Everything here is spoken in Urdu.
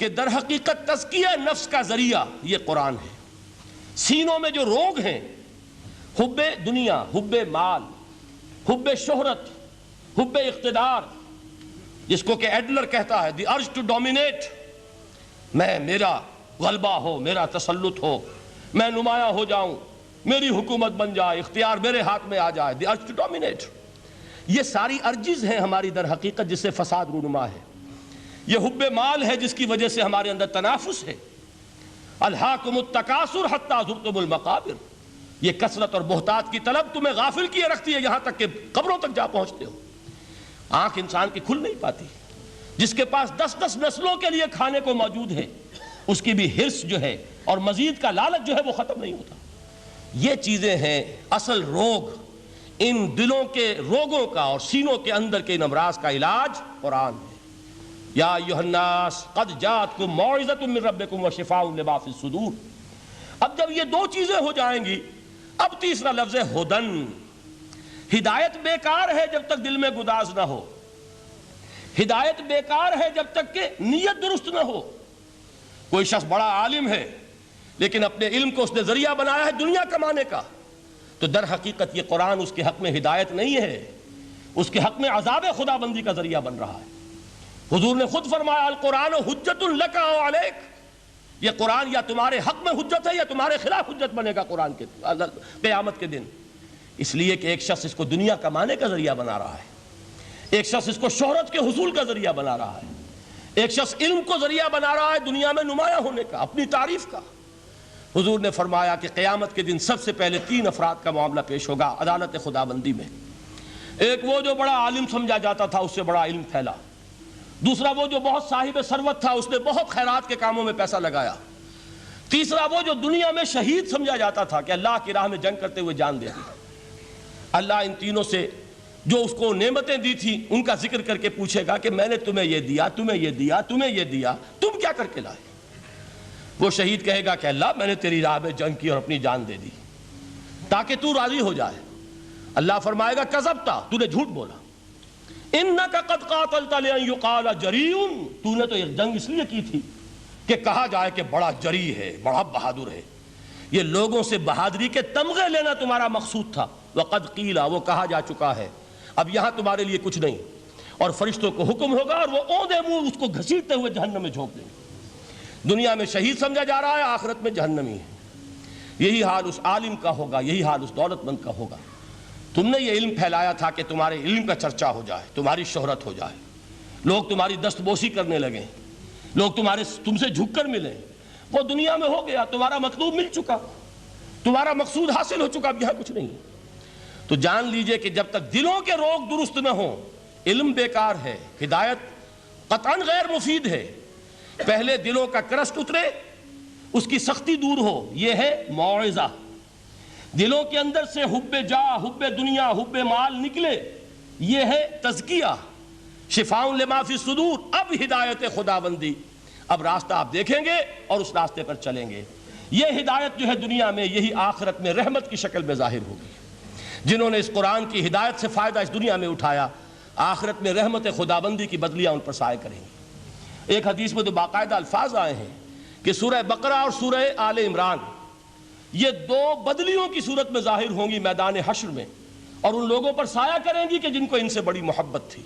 کہ در حقیقت تزکیہ نفس کا ذریعہ یہ قرآن ہے۔ سینوں میں جو روگ ہیں، حب دنیا، حب مال، حب شہرت، حب اقتدار، جس کو کہ ایڈلر کہتا ہے دی ارج ٹو ڈومینیٹ، میرا غلبہ ہو، میرا تسلط ہو، میں نمایاں ہو جاؤں، میری حکومت بن جائے، اختیار میرے ہاتھ میں آ جائے، دی ارج ٹو ڈومینیٹ، یہ ساری ارجز ہیں ہماری در حقیقت جس سے فساد رونما ہے۔ یہ حب مال ہے جس کی وجہ سے ہمارے اندر تنافس ہے۔ الہاکم التکاثر حتی زرتم المقابر، یہ کثرت اور بہتات کی طلب تمہیں غافل کیے رکھتی ہے یہاں تک کہ قبروں تک جا پہنچتے ہو۔ آنکھ انسان کی کھل نہیں پاتی، جس کے پاس 10 نسلوں کے لیے کھانے کو موجود ہے، اس کی بھی حرص جو ہے اور مزید کا لالچ جو ہے وہ ختم نہیں ہوتا۔ یہ چیزیں ہیں اصل روگ، ان دلوں کے روگوں کا اور سینوں کے اندر کے ان امراض کا علاج قرآن ہے۔ یا ایھا الناس قد جاءتکم موعظۃ من ربکم وشفاء لما فی الصدور۔ اب جب یہ دو چیزیں ہو جائیں گی، اب تیسرا لفظ ہے ہدن۔ ہدایت بیکار ہے جب تک دل میں گداز نہ ہو، ہدایت بیکار ہے جب تک کہ نیت درست نہ ہو۔ کوئی شخص بڑا عالم ہے لیکن اپنے علم کو اس نے ذریعہ بنایا ہے دنیا کمانے کا، تو در حقیقت یہ قرآن اس کے حق میں ہدایت نہیں ہے، اس کے حق میں عذاب خدا بندی کا ذریعہ بن رہا ہے۔ حضور نے خود فرمایا القرآن حجت لک او علیک، یہ قرآن یا تمہارے حق میں حجت ہے یا تمہارے خلاف حجت بنے گا قرآن کے قیامت کے دن۔ اس لیے کہ ایک شخص اس کو دنیا کمانے کا ذریعہ بنا رہا ہے، ایک شخص اس کو شہرت کے حصول کا ذریعہ بنا رہا ہے، ایک شخص علم کو ذریعہ بنا رہا ہے دنیا میں نمایاں ہونے کا، اپنی تعریف کا۔ حضور نے فرمایا کہ قیامت کے دن سب سے پہلے 3 افراد کا معاملہ پیش ہوگا عدالت خدا بندی میں۔ ایک وہ جو بڑا عالم سمجھا جاتا تھا، اس سے بڑا علم پھیلا۔ دوسرا وہ جو بہت صاحب ثروت تھا، اس نے بہت خیرات کے کاموں میں پیسہ لگایا۔ تیسرا وہ جو دنیا میں شہید سمجھا جاتا تھا کہ اللہ کی راہ میں جنگ کرتے ہوئے جان دے دی۔ اللہ ان تینوں سے جو اس کو نعمتیں دی تھی ان کا ذکر کر کے پوچھے گا کہ میں نے تمہیں یہ دیا، تمہیں یہ دیا، تمہیں یہ دیا، تم کیا کر کے لائے؟ وہ شہید کہے گا کہ اللہ میں نے تیری راہ میں جنگ کی اور اپنی جان دے دی تاکہ تو راضی ہو جائے۔ اللہ فرمائے گا کذبتا، تو نے جھوٹ بولا، انک قد قاتلت لان یقال جریء، تو نے تو یہ جنگ اس لیے کی تھی کہ کہا جائے کہ بڑا جری ہے، بڑا بہادر ہے۔ یہ لوگوں سے بہادری کے تمغے لینا تمہارا مقصود تھا۔ وقد قیل، وہ کہا جا چکا ہے، اب یہاں تمہارے لیے کچھ نہیں۔ اور فرشتوں کو حکم ہوگا اور وہ اوندے منہ اس کو گھسیٹتے ہوئے جہنم میں جھونک دیں گے۔ دنیا میں شہید سمجھا جا رہا ہے، آخرت میں جہنمی ہے۔ یہی حال اس عالم کا ہوگا، یہی حال اس دولت مند کا ہوگا۔ تم نے یہ علم پھیلایا تھا کہ تمہارے علم کا چرچا ہو جائے، تمہاری شہرت ہو جائے، لوگ تمہاری دستبوسی کرنے لگیں، لوگ تم سے جھک کر ملیں۔ وہ دنیا میں ہو گیا، تمہارا مطلوب مل چکا، تمہارا مقصود حاصل ہو چکا، اب یہاں کچھ نہیں۔ تو جان لیجئے کہ جب تک دلوں کے روگ درست نہ ہوں، علم بیکار ہے، ہدایت قطعاً غیر مفید ہے۔ پہلے دلوں کا کرسٹ اترے، اس کی سختی دور ہو، یہ ہے موعظہ۔ دلوں کے اندر سے حب جاہ، حب دنیا، حب مال نکلے، یہ ہے تزکیہ، شفاء لما فی الصدور۔ اب ہدایت خداوندی، اب راستہ آپ دیکھیں گے اور اس راستے پر چلیں گے۔ یہ ہدایت جو ہے دنیا میں، یہی آخرت میں رحمت کی شکل میں ظاہر ہوگی۔ جنہوں نے اس قرآن کی ہدایت سے فائدہ اس دنیا میں اٹھایا، آخرت میں رحمت خداوندی کی بدلیاں ان پر سایہ کریں گی۔ ایک حدیث میں تو باقاعدہ الفاظ آئے ہیں کہ سورہ بقرہ اور سورہ آل عمران یہ 2 بدلیوں کی صورت میں ظاہر ہوں گی میدان حشر میں، اور ان لوگوں پر سایہ کریں گی کہ جن کو ان سے بڑی محبت تھی۔